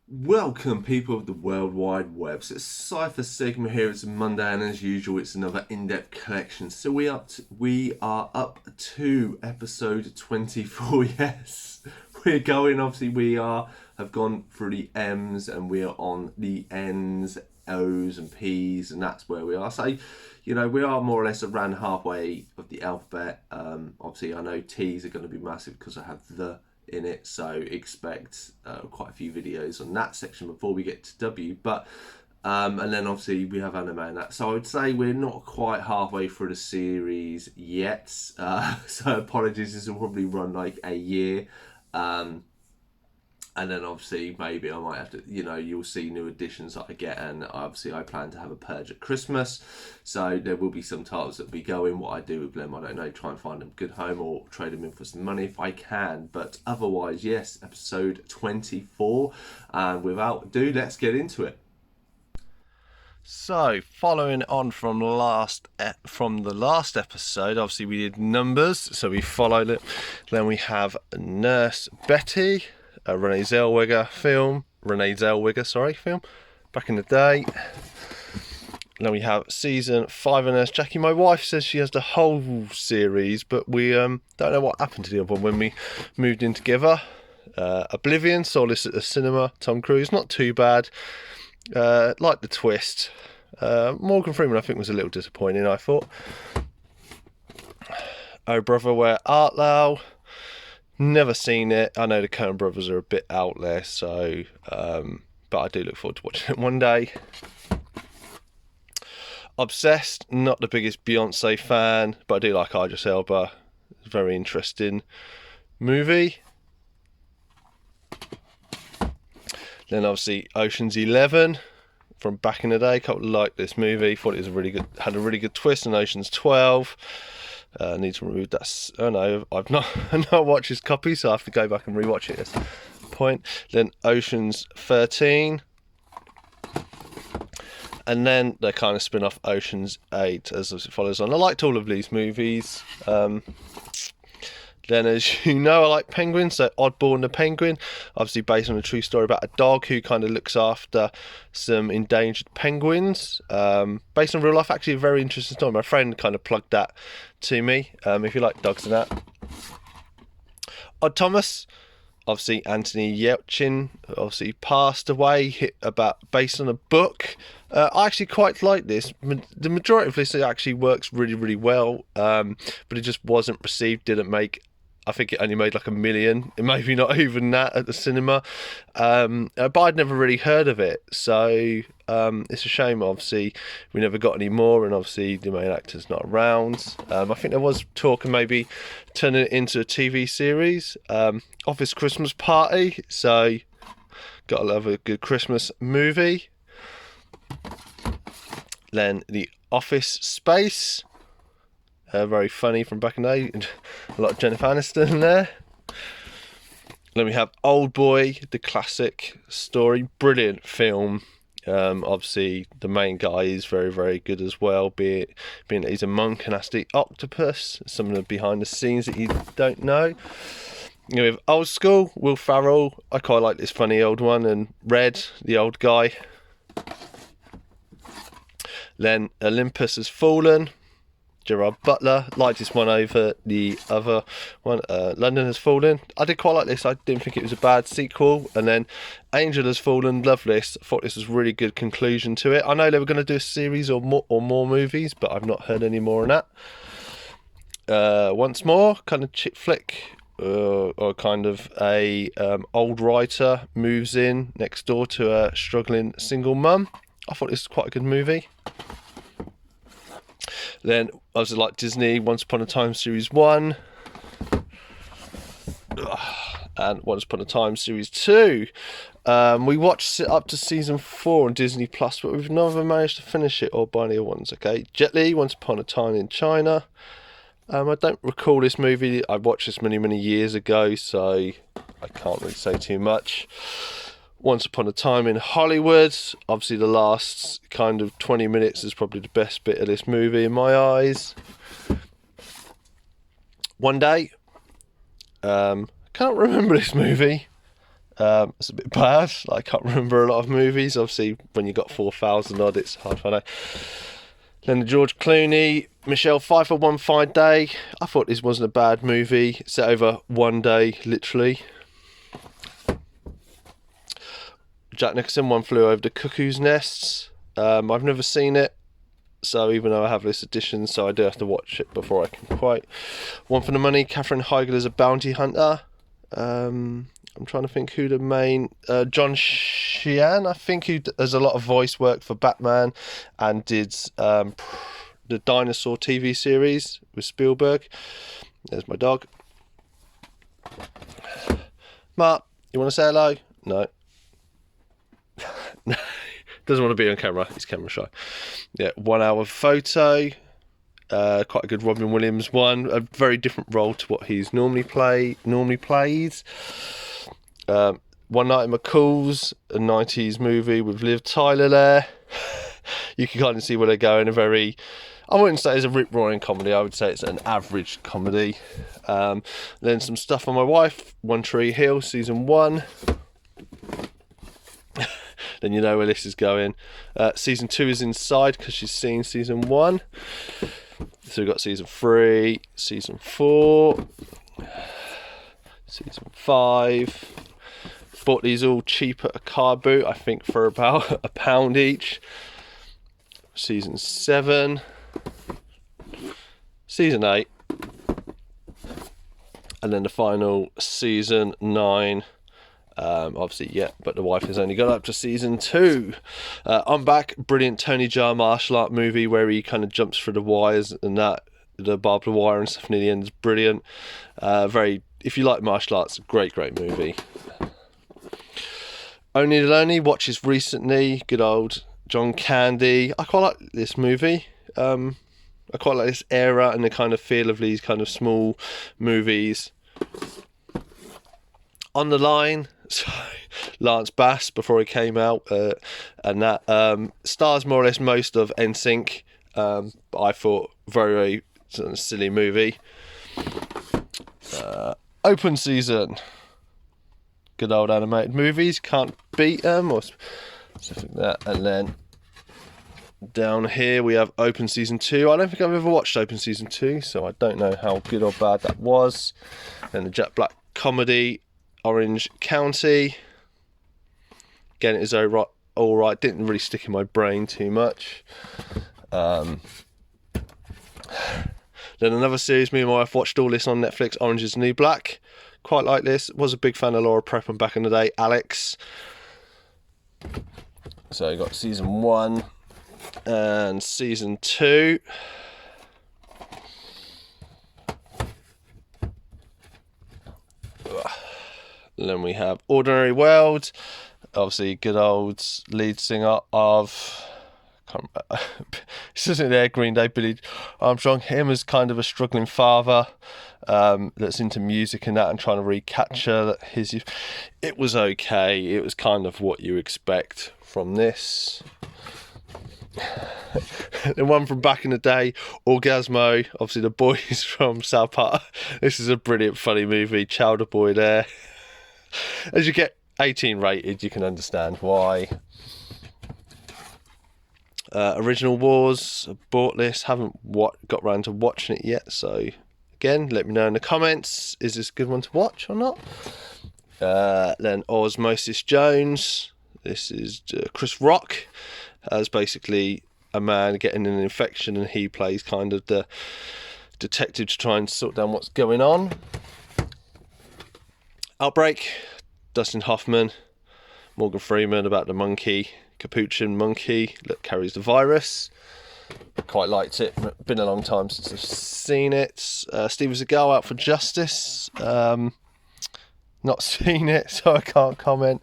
Welcome, people of the World Wide Web. So it's Cypher Sigma here. It's Monday, and as usual, it's another in-depth collection. So we are up to episode 24. Yes, we're going. Obviously, have gone through the M's, and we are on the N's, O's, and P's, and that's where we are. So, we are more or less around halfway of the alphabet. Obviously, I know T's are going to be massive because I have the in it, so expect quite a few videos on that section before we get to W. But and then obviously we have anime and that, so I would say we're not quite halfway through the series yet, so apologies, this will probably run like a year. And then obviously maybe I might have to, you'll see new additions that I get, and obviously I plan to have a purge at Christmas, so there will be some titles that will be going. What I do with them, I don't know, try and find them a good home or trade them in for some money if I can. But otherwise, yes, episode 24, and without ado, let's get into it. So, following on from the last episode, obviously we did numbers, so we followed it. Then we have Nurse Betty, a Renee Zellweger film, back in the day. Then we have season 5 of Nurse Jackie. My wife says she has the whole series, but we don't know what happened to the other one when we moved in together. Oblivion, saw this at the cinema. Tom Cruise, not too bad. Like the twist. Morgan Freeman, I think, was a little disappointing, I thought. Oh Brother, Where Art Thou? Never seen it. I know the Coen brothers are a bit out there, so but I do look forward to watching it one day. Obsessed, not the biggest Beyonce fan, but I do like Idris Elba. It's a very interesting movie. Then obviously Ocean's 11 from back in the day. Couple liked this movie. Thought it was had a really good twist. And Ocean's 12. I need to remove that. Oh no, I've not watched this copy, so I have to go back and rewatch it at this point. Then Ocean's 13. And then they kind of spin off Ocean's 8 as it follows on. I liked all of these movies. Then, as you know, I like penguins, so Oddball and the Penguin, obviously based on a true story about a dog who kind of looks after some endangered penguins. Based on real life, actually a very interesting story. My friend kind of plugged that to me, if you like dogs and that. Odd Thomas, obviously Anthony Yelchin, obviously passed away, based on a book. I actually quite like this. The majority of this actually works really, really well, but it just wasn't received, didn't make... I think it only made like $1 million, maybe not even that at the cinema. But I'd never really heard of it, so it's a shame. Obviously, we never got any more, and obviously the main actor's not around. I think there was talk of maybe turning it into a TV series. Office Christmas Party, so gotta love a good Christmas movie. Then The Office Space. Very funny from back in the day. A lot of Jennifer Aniston in there. Then we have Old Boy, the classic story. Brilliant film. Obviously, the main guy is very, very good as well, being that he's a monk and has the octopus. Some of the behind the scenes that you don't know. We have Old School, Will Ferrell. I quite like this funny old one. And Red, the old guy. Then Olympus Has Fallen. Gerard Butler, liked this one over the other one. London Has Fallen. I did quite like this. I didn't think it was a bad sequel. And then Angel Has Fallen. Love this. Thought this was a really good conclusion to it. I know they were going to do a series or more movies, but I've not heard any more on that. Once More, kind of chick flick, or kind of a old writer moves in next door to a struggling single mum. I thought this was quite a good movie. Then I was like Disney, Once Upon a Time Series 1 and Once Upon a Time Series 2. We watched it up to season 4 on Disney Plus, but we've never managed to finish it or buy any ones. Okay, Jet Li, Once Upon a Time in China. I don't recall this movie. I watched this many, many years ago, so I can't really say too much. Once Upon a Time in Hollywood. Obviously, the last kind of 20 minutes is probably the best bit of this movie in my eyes. One Day. Can't remember this movie. It's a bit bad. I can't remember a lot of movies. Obviously, when you got 4,000 odd, it's hard to find out. Then the George Clooney, Michelle Pfeiffer, One Fine Day. I thought this wasn't a bad movie. Set over one day, literally. Jack Nicholson, One Flew Over the Cuckoo's Nest. I've never seen it, so even though I have this edition, so I do have to watch it before I can quite. One for the Money, Katherine Heigl as a bounty hunter. I'm trying to think who the main... John Sheehan, I think, who does a lot of voice work for Batman and did the Dinosaur TV series with Spielberg. There's my dog. Mark, you want to say hello? No. Doesn't want to be on camera. He's camera shy. Yeah, 1 hour photo. Quite a good Robin Williams one. A very different role to what he's normally plays. One Night at McCall's, a 90s movie with Liv Tyler there. You can kind of see where they're going. I wouldn't say it's a rip-roaring comedy. I would say it's an average comedy. Then some stuff on my wife. One Tree Hill, season 1. Then you know where this is going. Season 2 is inside because she's seen season 1. So we've got season 3, season 4, season 5. Bought these all cheap at a car boot, I think for about £1 each. Season 7, season 8, and then the final season 9. Obviously, yeah, but the wife has only got up to season 2. I'm back. Brilliant Tony Jaa martial art movie where he kind of jumps through the wires and that, the barbed wire and stuff near the end is brilliant. If you like martial arts, great movie. Only the Lonely, watches recently. Good old John Candy. I quite like this movie. I quite like this era and the kind of feel of these kind of small movies. On the Line. So, Lance Bass before he came out, and that stars more or less most of NSYNC. I thought very silly movie. Open Season, good old animated movies, can't beat them or something like that. And then down here we have Open Season 2. I don't think I've ever watched Open Season 2, so I don't know how good or bad that was. And the Jack Black comedy, Orange County. Again, it is all right. Didn't really stick in my brain too much. Then another series, me and my wife watched all this on Netflix, Orange is the New Black. Quite like this. Was a big fan of Laura Prepon back in the day. Alex. So you got season 1 and season 2. And then we have Ordinary World, obviously good old lead singer of, this isn't there, Green Day, Billy Armstrong. Him as kind of a struggling father that's into music and that, and trying to recapture his youth. It was okay. It was kind of what you expect from this. The one from back in the day, Orgasmo, obviously the boys from South Park. This is a brilliant, funny movie. Chowder Boy there. As you get 18 rated, you can understand why. Original Wars, bought this, haven't got round to watching it yet, so again, let me know in the comments, is this a good one to watch or not? Then Osmosis Jones, this is Chris Rock, as basically a man getting an infection and he plays kind of the detective to try and sort down what's going on. Outbreak, Dustin Hoffman, Morgan Freeman about the monkey, capuchin monkey that carries the virus. Quite liked it. Been a long time since I've seen it. Steven Seagal, Out for Justice. Not seen it, so I can't comment.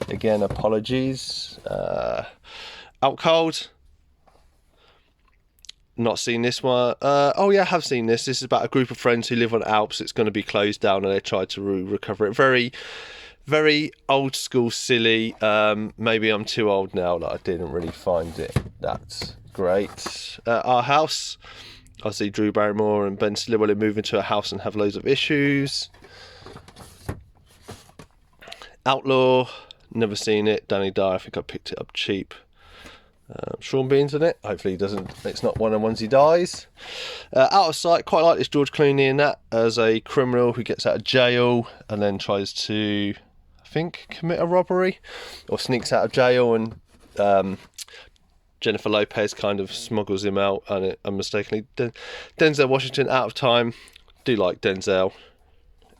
Again, apologies. Out Cold. Not seen this one. Oh yeah, I have seen this. This is about a group of friends who live on Alps. It's going to be closed down and they try to recover it. Very old school, silly. Maybe I'm too old now that I didn't really find it that great. Our House. Obviously Drew Barrymore and Ben Stiller will move into a house and have loads of issues. Outlaw, never seen it. Danny Dyer, I think I picked it up cheap. Sean Bean's in it. Hopefully it's not one of the ones he dies. Out of Sight, quite like this George Clooney in that, as a criminal who gets out of jail and then tries to, I think, commit a robbery or sneaks out of jail, and Jennifer Lopez kind of smuggles him out and mistakenly. Denzel Washington, Out of Time. Do like Denzel.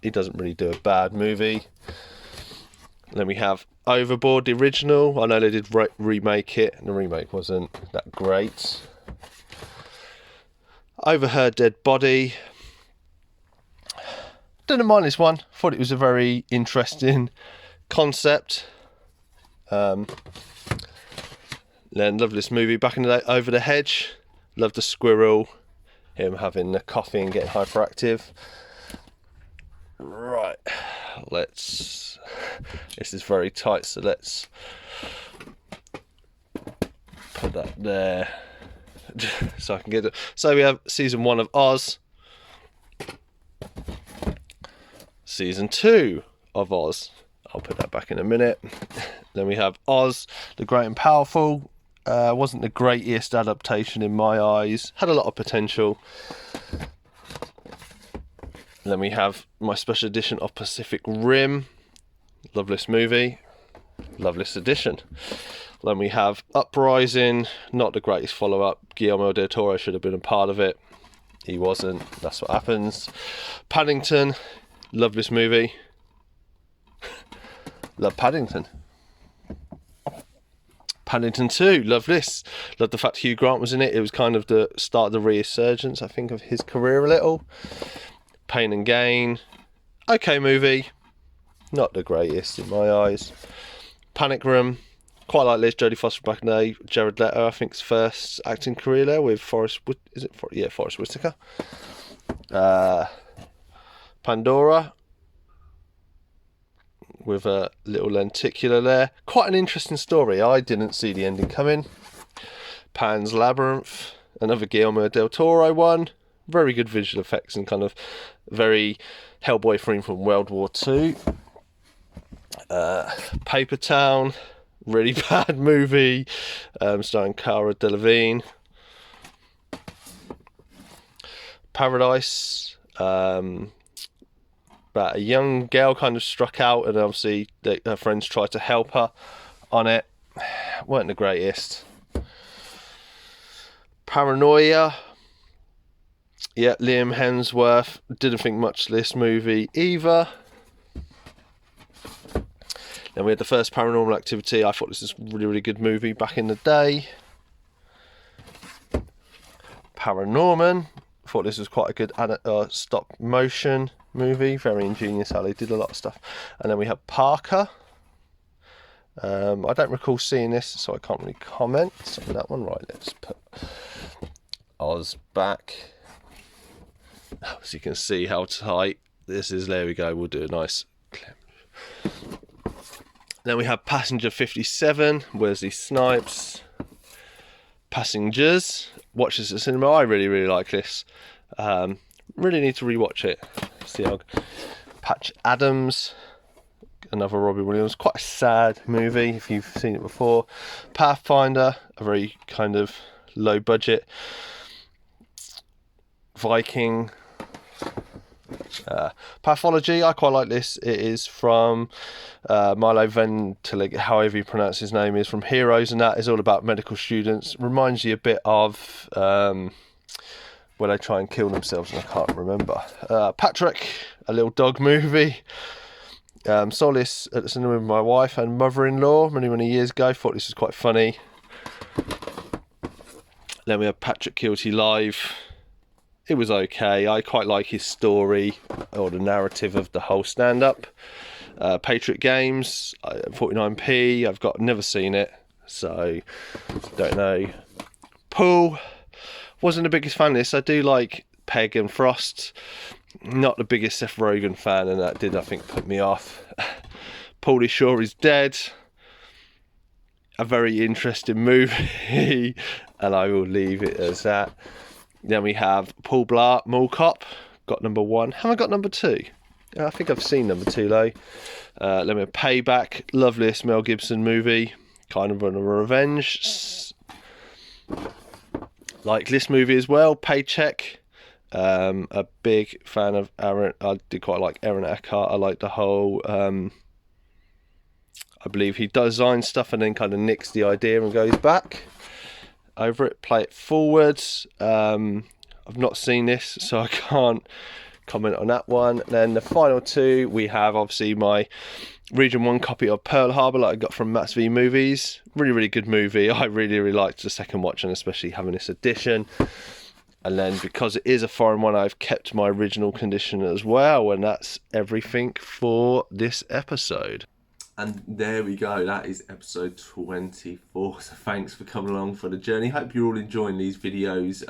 He doesn't really do a bad movie. Then we have Overboard, the original. I know they did remake it, and the remake wasn't that great. Overheard, Dead Body. Didn't mind this one. Thought it was a very interesting concept. Then loved this movie back in the day, Over the Hedge. Loved the squirrel, him having the coffee and getting hyperactive. Right, this is very tight, so let's put that there so I can get it. So we have season 1 of Oz, season 2 of Oz. I'll put that back in a minute. Then we have Oz, the Great and Powerful. Wasn't the greatest adaptation in my eyes. Had a lot of potential. Then we have my special edition of Pacific Rim. Love this movie. Love this edition. Then we have Uprising. Not the greatest follow-up. Guillermo del Toro should have been a part of it. He wasn't. That's what happens. Paddington. Love this movie. Love Paddington. Paddington 2, love this. Love the fact Hugh Grant was in it. It was kind of the start of the resurgence, I think, of his career a little. Pain and Gain, okay movie, not the greatest in my eyes. Panic Room, quite like this. Jodie Foster back in the day. Jared Leto, I think, his first acting career there with Forrest Whitaker. Pandora, with a little lenticular there. Quite an interesting story. I didn't see the ending coming. Pan's Labyrinth, another Guillermo del Toro one. Very good visual effects and kind of very Hellboy theme from World War II. Paper Town, really bad movie, starring Cara Delevingne. Paradise, about a young girl kind of struck out, and obviously her friends tried to help her on it. Weren't the greatest. Paranoia. Yeah, Liam Hemsworth. Didn't think much of this movie either. Then we had the first Paranormal Activity. I thought this was a really, really good movie back in the day. Paranorman. Thought this was quite a good stop motion movie. Very ingenious how they did a lot of stuff. And then we have Parker. I don't recall seeing this, so I can't really comment on that one. Right, let's put Oz back. As you can see how tight this is. There we go. We'll do a nice clip. Then we have Passenger 57. Wesley Snipes. Passengers. Watch this at cinema. I really, really like this. Really need to rewatch it. See how. Patch Adams. Another Robbie Williams. Quite a sad movie if you've seen it before. Pathfinder. A very kind of low budget. Viking. Pathology, I quite like this. It is from Milo Ventimiglia, however you pronounce his name, is from Heroes, and that is all about medical students. Reminds you a bit of where they try and kill themselves, and I can't remember. Patrick, a little dog movie. Saw this at the cinema with my wife and mother-in-law many, many years ago. Thought this was quite funny. Then we have Patrick Kielty Live. It was okay. I quite like his story or the narrative of the whole stand-up. Patriot Games, 49p. I've never seen it, so don't know. Pool, wasn't the biggest fan of this. I do like Peg and Frost. Not the biggest Seth Rogen fan, and that did, I think, put me off. Pauly Shore is Dead. A very interesting movie, and I will leave it as that. Then we have Paul Blart, Mall Cop. Got number 1. Haven't got number 2. I think I've seen Number Two Low. Let me Payback, loveliest Mel Gibson movie, kind of on a revenge. Like this movie as well, Paycheck. A big fan of Aaron. I did quite like Aaron Eckhart. I like the whole. I believe he designs stuff and then kind of nicks the idea and goes back over it. Play It Forwards. I've not seen this, so I can't comment on that one. Then the final two, we have obviously my Region 1 copy of Pearl Harbor that I got from Matt's V Movies. Really, really good movie. I really liked the second watch, and especially having this edition. And then because it is a foreign one, I've kept my original condition as well. And that's everything for this episode. And there we go, that is episode 24. So thanks for coming along for the journey. Hope you're all enjoying these videos.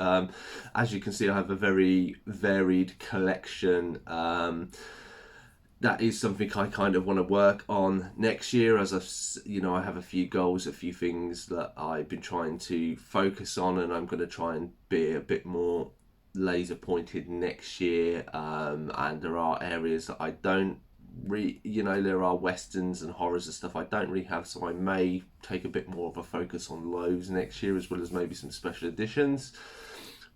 As you can see, I have a very varied collection. That is something I kind of want to work on next year, as I have a few goals, a few things that I've been trying to focus on, and I'm going to try and be a bit more laser pointed next year. And there are areas that I don't there are westerns and horrors and stuff I don't really have, so I may take a bit more of a focus on lows next year, as well as maybe some special editions.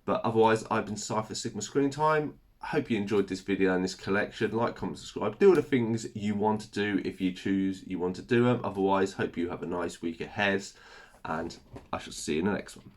But otherwise, I've been Cypher Sigma Screen Time. I hope you enjoyed this video and this collection. Like, comment, subscribe. Do all the things you want to do if you choose you want to do them. Otherwise, hope you have a nice week ahead, and I shall see you in the next one.